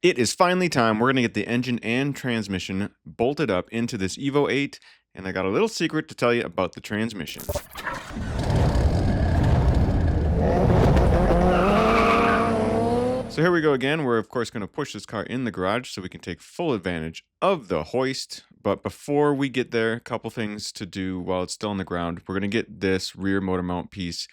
It is finally time. We're going to get the engine and transmission bolted up into this EVO 8, and I got a little secret to tell you about the transmission. So here we go again. We're of course going to push this car in the garage so we can take full advantage of the hoist. But before we get there, a couple things to do while it's still on the ground. We're going to get this rear motor mount piece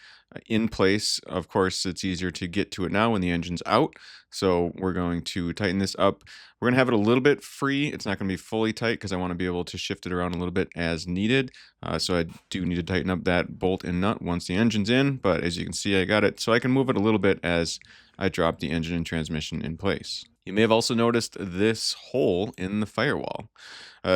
in place. Of course, it's easier to get to it now when the engine's out. So we're going to tighten this up. We're going to have it a little bit free. It's not going to be fully tight because I want to be able to shift it around a little bit as needed. So I do need to tighten up that bolt and nut once the engine's in. But as you can see, I got it. So I can move it a little bit as I dropped the engine and transmission in place. You may have also noticed this hole in the firewall.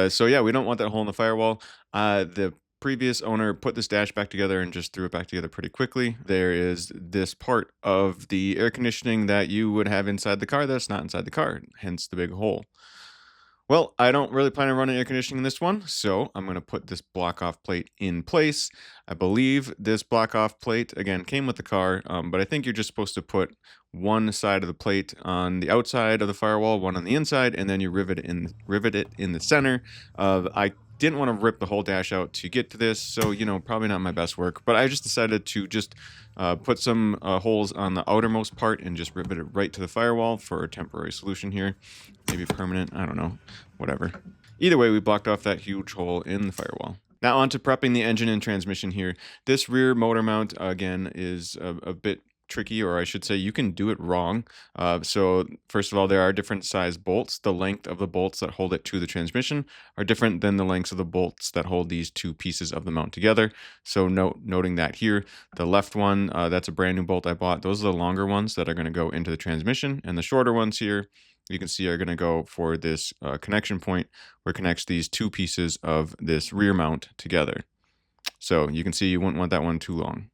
So yeah, we don't want that hole in the firewall. The previous owner put this dash back together and just threw it back together pretty quickly. There is this part of the air conditioning that you would have inside the car that's not inside the car, hence the big hole. Well, I don't really plan on running air conditioning in this one, so I'm going to put this block-off plate in place. I believe this block-off plate, again, came with the car, but I think you're just supposed to put one side of the plate on the outside of the firewall, one on the inside, and then you rivet it in the center. I didn't want to rip the whole dash out to get to this, so, probably not my best work, but I just decided to just put some holes on the outermost part and just rivet it right to the firewall for a temporary solution here. Maybe permanent, I don't know, whatever. Either way, we blocked off that huge hole in the firewall. Now on to prepping the engine and transmission here. This rear motor mount, again, is a bit tricky, or I should say you can do it wrong. So first of all, there are different size bolts. The length of the bolts that hold it to the transmission are different than the lengths of the bolts that hold these two pieces of the mount together. So noting that here, the left one, that's a brand new bolt I bought. Those are the longer ones that are going to go into the transmission, and the shorter ones here, you can see are going to go for this connection point where it connects these two pieces of this rear mount together. So you can see you wouldn't want that one too long.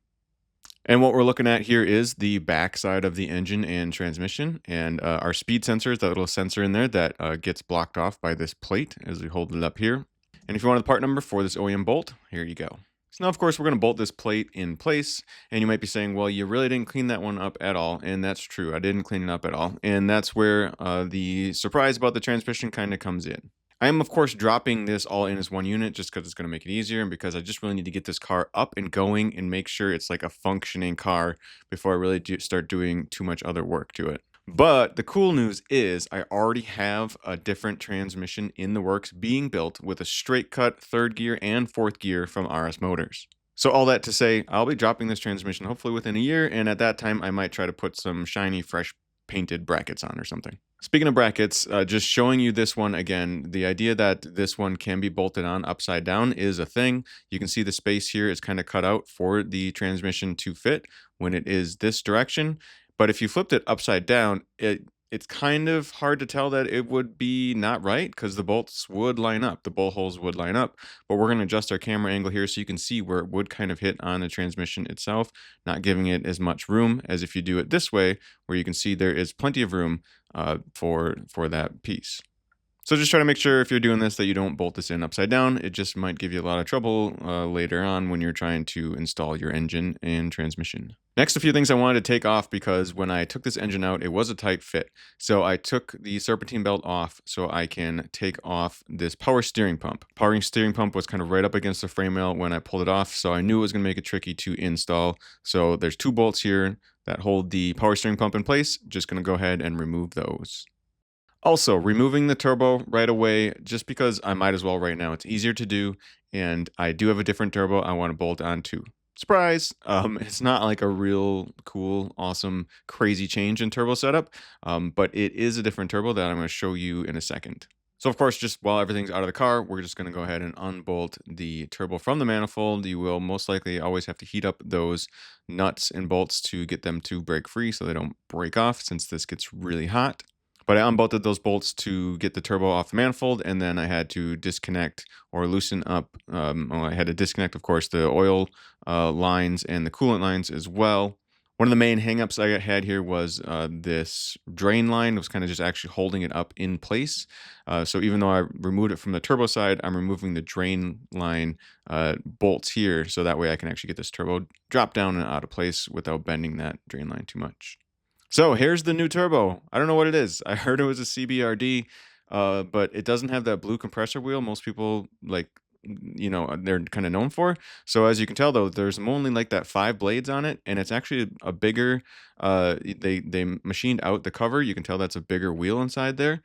And what we're looking at here is the back side of the engine and transmission, and our speed sensor is that little sensor in there that gets blocked off by this plate as we hold it up here. And if you want the part number for this OEM bolt, here you go. So now, of course, we're going to bolt this plate in place, and you might be saying, well, you really didn't clean that one up at all, and that's true. I didn't clean it up at all, and that's where the surprise about the transmission kind of comes in. I am, of course, dropping this all in as one unit just because it's going to make it easier and because I just really need to get this car up and going and make sure it's like a functioning car before I really start doing too much other work to it. But the cool news is I already have a different transmission in the works being built with a straight cut third gear and fourth gear from RS Motors. So all that to say, I'll be dropping this transmission hopefully within a year, and at that time I might try to put some shiny, fresh painted brackets on or something. Speaking of brackets, just showing you this one again, the idea that this one can be bolted on upside down is a thing. You can see the space here is kind of cut out for the transmission to fit when it is this direction. But if you flipped it upside down, it's kind of hard to tell that it would be not right because the bolts would line up, the bolt holes would line up. But we're going to adjust our camera angle here so you can see where it would kind of hit on the transmission itself, not giving it as much room as if you do it this way, where you can see there is plenty of room for that piece. So just try to make sure if you're doing this that you don't bolt this in upside down. It just might give you a lot of trouble later on when you're trying to install your engine and transmission. Next, a few things I wanted to take off because when I took this engine out, it was a tight fit. So I took the serpentine belt off so I can take off this power steering pump. Power steering pump was kind of right up against the frame rail when I pulled it off, so I knew it was going to make it tricky to install. So there's two bolts here that hold the power steering pump in place. Just going to go ahead and remove those. Also, removing the turbo right away, just because I might as well right now. It's easier to do, and I do have a different turbo I want to bolt onto. Surprise! It's not like a real cool, awesome, crazy change in turbo setup, but it is a different turbo that I'm going to show you in a second. So of course, just while everything's out of the car, we're just going to go ahead and unbolt the turbo from the manifold. You will most likely always have to heat up those nuts and bolts to get them to break free so they don't break off since this gets really hot. But I unbolted those bolts to get the turbo off the manifold, and then I had to disconnect or loosen up. I had to disconnect, of course, the oil lines and the coolant lines as well. One of the main hangups I had here was this drain line was kind of just actually holding it up in place. So even though I removed it from the turbo side, I'm removing the drain line bolts here, so that way I can actually get this turbo dropped down and out of place without bending that drain line too much. So here's the new turbo. I don't know what it is. I heard it was a CBRD, but it doesn't have that blue compressor wheel most people like, they're kind of known for. So as you can tell, though, there's only like that 5 blades on it, and it's actually a bigger. They machined out the cover. You can tell that's a bigger wheel inside there.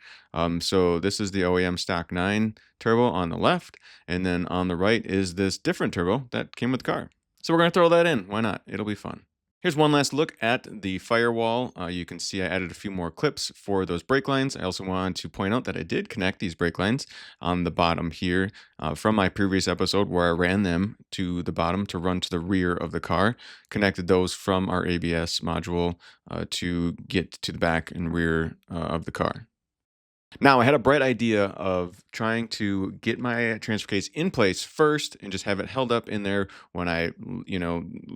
So this is the OEM stock 9 turbo on the left, and then on the right is this different turbo that came with the car. So we're gonna throw that in. Why not? It'll be fun. Here's one last look at the firewall. You can see I added a few more clips for those brake lines. I also wanted to point out that I did connect these brake lines on the bottom here from my previous episode where I ran them to the bottom to run to the rear of the car. Connected those from our ABS module to get to the back and rear of the car. Now, I had a bright idea of trying to get my transfer case in place first and just have it held up in there when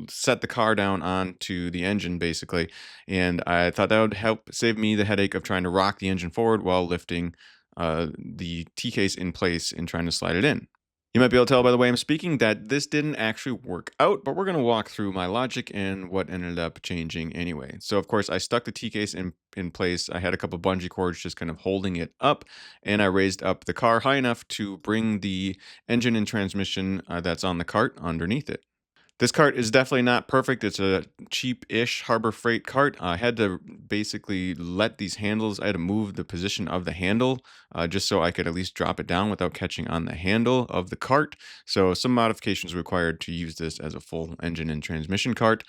set the car down onto the engine basically. And I thought that would help save me the headache of trying to rock the engine forward while lifting the T case in place and trying to slide it in. You might be able to tell by the way I'm speaking that this didn't actually work out, but we're going to walk through my logic and what ended up changing anyway. So, of course, I stuck the T case in place. I had a couple bungee cords just kind of holding it up, and I raised up the car high enough to bring the engine and transmission that's on the cart underneath it. This cart is definitely not perfect. It's a cheap-ish Harbor Freight cart. I had to basically let these handles. I had to move the position of the handle just so I could at least drop it down without catching on the handle of the cart. So some modifications required to use this as a full engine and transmission cart,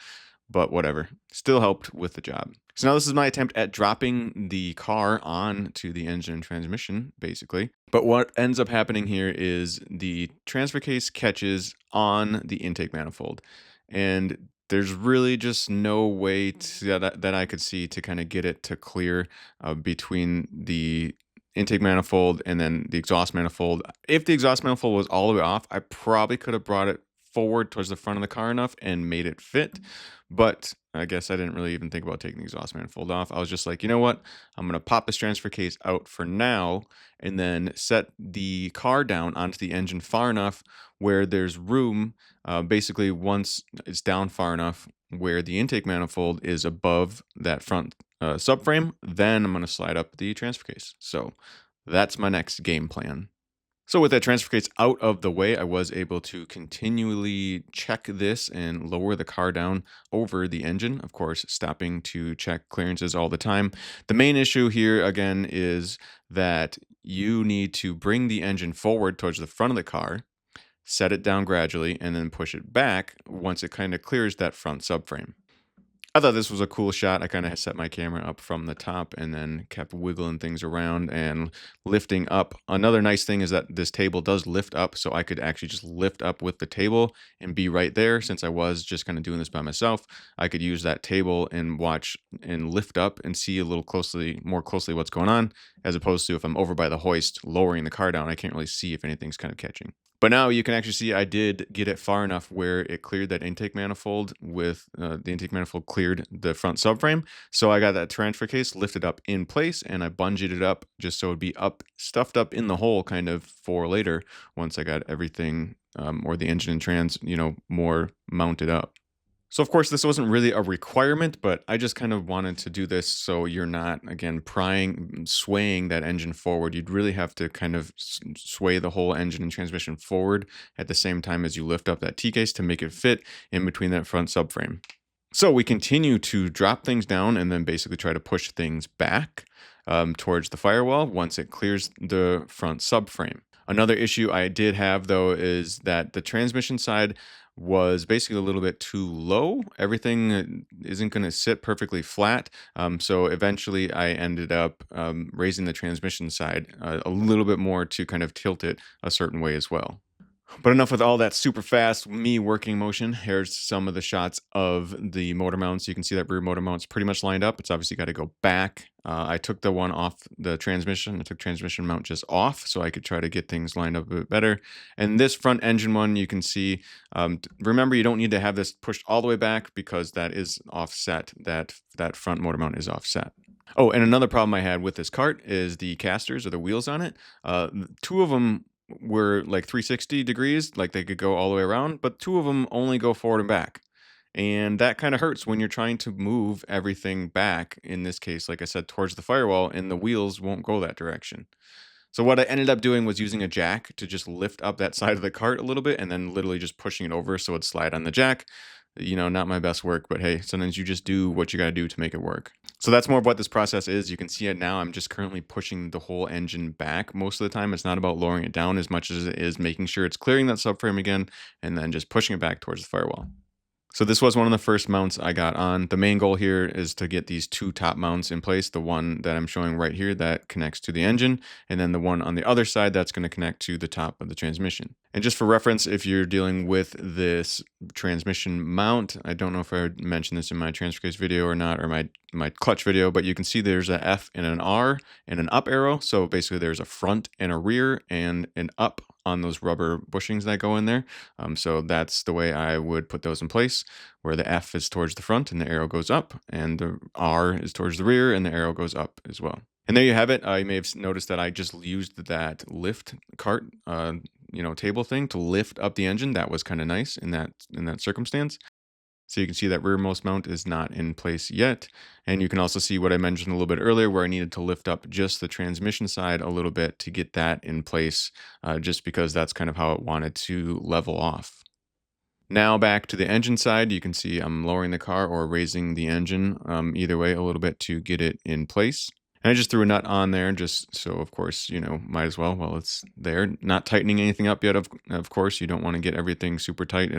but whatever. Still helped with the job. So now this is my attempt at dropping the car onto the engine and transmission, basically. But what ends up happening here is the transfer case catches on the intake manifold. And there's really just no way that I could see to kind of get it to clear between the intake manifold and then the exhaust manifold. If the exhaust manifold was all the way off, I probably could have brought it forward towards the front of the car enough and made it fit. But I guess I didn't really even think about taking the exhaust manifold off. I was just like, you know what? I'm going to pop this transfer case out for now and then set the car down onto the engine far enough where there's room. Basically, once it's down far enough where the intake manifold is above that front subframe, then I'm going to slide up the transfer case. So that's my next game plan. So with that transfer case out of the way, I was able to continually check this and lower the car down over the engine, of course, stopping to check clearances all the time. The main issue here, again, is that you need to bring the engine forward towards the front of the car, set it down gradually, and then push it back once it kind of clears that front subframe. I thought this was a cool shot. I kind of set my camera up from the top and then kept wiggling things around and lifting up. Another nice thing is that this table does lift up, so I could actually just lift up with the table and be right there. Since I was just kind of doing this by myself, I could use that table and watch and lift up and see a little more closely what's going on, as opposed to if I'm over by the hoist lowering the car down, I can't really see if anything's kind of catching. But now you can actually see I did get it far enough where it cleared that intake manifold with the intake manifold cleared the front subframe. So I got that transfer case lifted up in place and I bungeed it up just so it'd be stuffed up in the hole kind of for later once I got everything or the engine and trans, more mounted up. So of course, this wasn't really a requirement, but I just kind of wanted to do this so you're not, again, swaying that engine forward. You'd really have to kind of sway the whole engine and transmission forward at the same time as you lift up that T-case to make it fit in between that front subframe. So we continue to drop things down and then basically try to push things back towards the firewall once it clears the front subframe. Another issue I did have, though, is that the transmission side was basically a little bit too low. Everything isn't going to sit perfectly flat. So eventually I ended up raising the transmission side a little bit more to kind of tilt it a certain way as well. But enough with all that super fast me working motion. Here's some of the shots of the motor mounts. You can see that rear motor mount's pretty much lined up. It's obviously got to go back. I took the one off the transmission. I took transmission mount just off so I could try to get things lined up a bit better. And this front engine one, you can see, remember you don't need to have this pushed all the way back because that is offset. That front motor mount is offset. Oh, and another problem I had with this cart is the casters or the wheels on it. Two of them were like 360 degrees, like they could go all the way around, but two of them only go forward and back. And that kind of hurts when you're trying to move everything back, in this case, like I said, towards the firewall, and the wheels won't go that direction. So what I ended up doing was using a jack to just lift up that side of the cart a little bit and then literally just pushing it over so it'd slide on the jack. Not my best work, but hey, sometimes you just do what you got to do to make it work. So that's more of what this process is. You can see it now. I'm just currently pushing the whole engine back. Most of the time, it's not about lowering it down as much as it is making sure it's clearing that subframe again and then just pushing it back towards the firewall. So this was one of the first mounts I got on. The main goal here is to get these two top mounts in place. The one that I'm showing right here that connects to the engine, and then the one on the other side that's going to connect to the top of the transmission. And just for reference, if you're dealing with this transmission mount, I don't know if I mentioned this in my Transfercase video or not, or my clutch video, but you can see there's a F and an R and an up arrow. So basically there's a front and a rear and an up on those rubber bushings that go in there. So that's the way I would put those in place, where the F is towards the front and the arrow goes up, and the R is towards the rear and the arrow goes up as well. And there you have it. You may have noticed that I just used that lift cart, table thing to lift up the engine. That was kind of nice in that circumstance. So you can see that rearmost mount is not in place yet. And you can also see what I mentioned a little bit earlier, where I needed to lift up just the transmission side a little bit to get that in place, just because that's kind of how it wanted to level off. Now back to the engine side, you can see I'm lowering the car or raising the engine, either way a little bit to get it in place. And I just threw a nut on there just so, of course, might as well while it's there. Not tightening anything up yet, of course. You don't want to get everything super tight.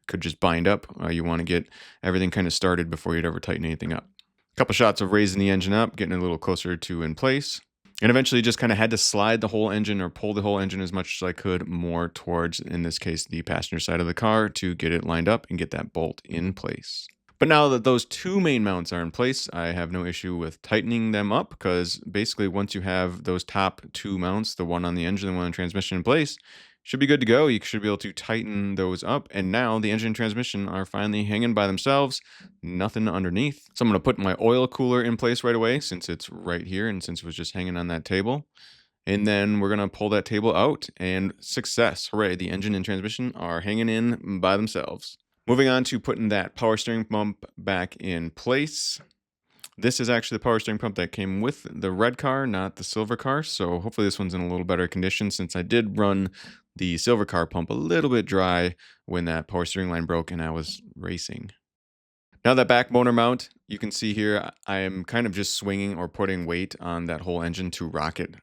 Could just bind up. You want to get everything kind of started before you'd ever tighten anything up. A couple shots of raising the engine up, getting it a little closer to in place. And eventually just kind of had to slide the whole engine or pull the whole engine as much as I could more towards, in this case, the passenger side of the car to get it lined up and get that bolt in place. But now that those two main mounts are in place, I have no issue with tightening them up, because basically once you have those top two mounts, the one on the engine and the one on the transmission in place, should be good to go. You should be able to tighten those up. And now the engine and transmission are finally hanging by themselves, nothing underneath. So I'm going to put my oil cooler in place right away, since it's right here and since it was just hanging on that table. And then we're going to pull that table out, and success. Hooray, the engine and transmission are hanging in by themselves. Moving on to putting that power steering pump back in place. This is actually the power steering pump that came with the red car, not the silver car. So hopefully this one's in a little better condition, since I did run the silver car pump a little bit dry when that power steering line broke and I was racing. Now that back motor mount, you can see here, I am kind of just swinging or putting weight on that whole engine to rock it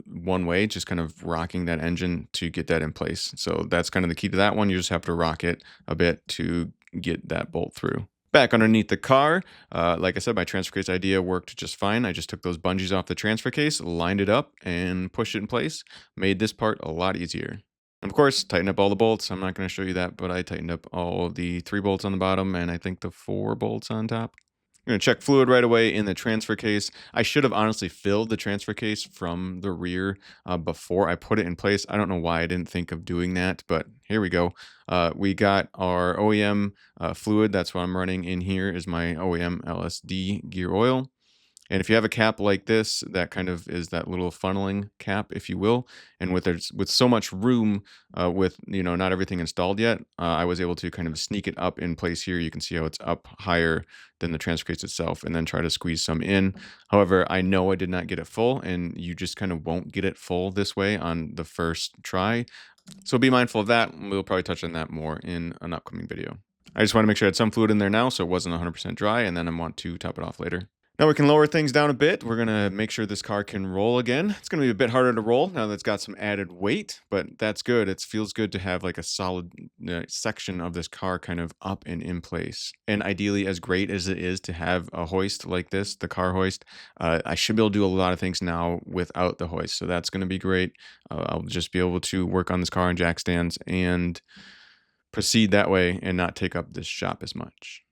one way, just kind of rocking that engine to get that in place. So that's kind of the key to that one. You just have to rock it a bit to get that bolt through. Back underneath the car, like I said, my transfer case idea worked just fine. I just took those bungees off the transfer case, lined it up, and pushed it in place. Made this part a lot easier. And of course, tighten up all the bolts. I'm not going to show you that, but I tightened up all of the 3 bolts on the bottom and I think the 4 bolts on top. I'm going to check fluid right away in the transfer case. I should have honestly filled the transfer case from the rear before I put it in place. I don't know why I didn't think of doing that, but here we go. We got our OEM fluid. That's what I'm running in here, is my OEM LSD gear oil. And if you have a cap like this, that kind of is that little funneling cap, if you will. And with so much room, with not everything installed yet, I was able to kind of sneak it up in place here. You can see how it's up higher than the transfer case itself, and then try to squeeze some in. However, I know I did not get it full, and you just kind of won't get it full this way on the first try. So be mindful of that. We'll probably touch on that more in an upcoming video. I just want to make sure I had some fluid in there now, so it wasn't 100% dry, and then I want to top it off later. Now we can lower things down a bit. We're going to make sure this car can roll again. It's going to be a bit harder to roll now that it's got some added weight, but that's good. It feels good to have like a solid section of this car kind of up and in place. And ideally, as great as it is to have a hoist like this, the car hoist, I should be able to do a lot of things now without the hoist. So that's going to be great. I'll just be able to work on this car on jack stands and proceed that way and not take up this shop as much.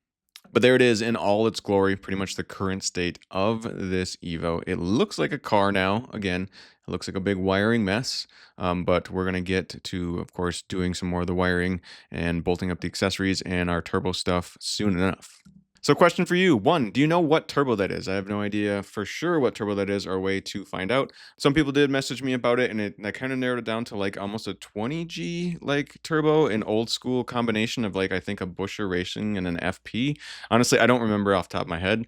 But there it is in all its glory, pretty much the current state of this EVO. It looks like a car now. Again, it looks like a big wiring mess, but we're going to get to, of course, doing some more of the wiring and bolting up the accessories and our turbo stuff soon enough. So question for you. One, do you know what turbo that is? I have no idea for sure what turbo that is or a way to find out. Some people did message me about it and I kind of narrowed it down to like almost a 20G like turbo, an old school combination of like I think a Busher Racing and an FP. Honestly, I don't remember off the top of my head.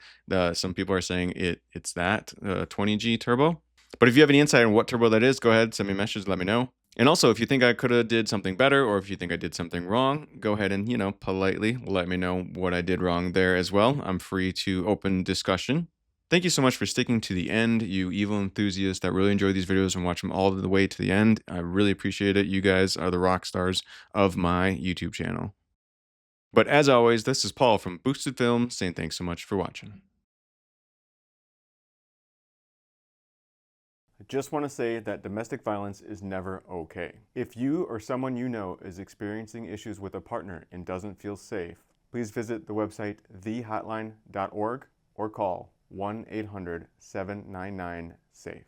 Some people are saying it's that 20G turbo. But if you have any insight on what turbo that is, go ahead, send me a message, let me know. And also, if you think I could have did something better or if you think I did something wrong, go ahead and, politely let me know what I did wrong there as well. I'm free to open discussion. Thank you so much for sticking to the end, you EVO enthusiasts that really enjoy these videos and watch them all the way to the end. I really appreciate it. You guys are the rock stars of my YouTube channel. But as always, this is Paul from Boosted Film saying thanks so much for watching. I just want to say that domestic violence is never okay. If you or someone you know is experiencing issues with a partner and doesn't feel safe, please visit the website thehotline.org or call 1-800-799-SAFE.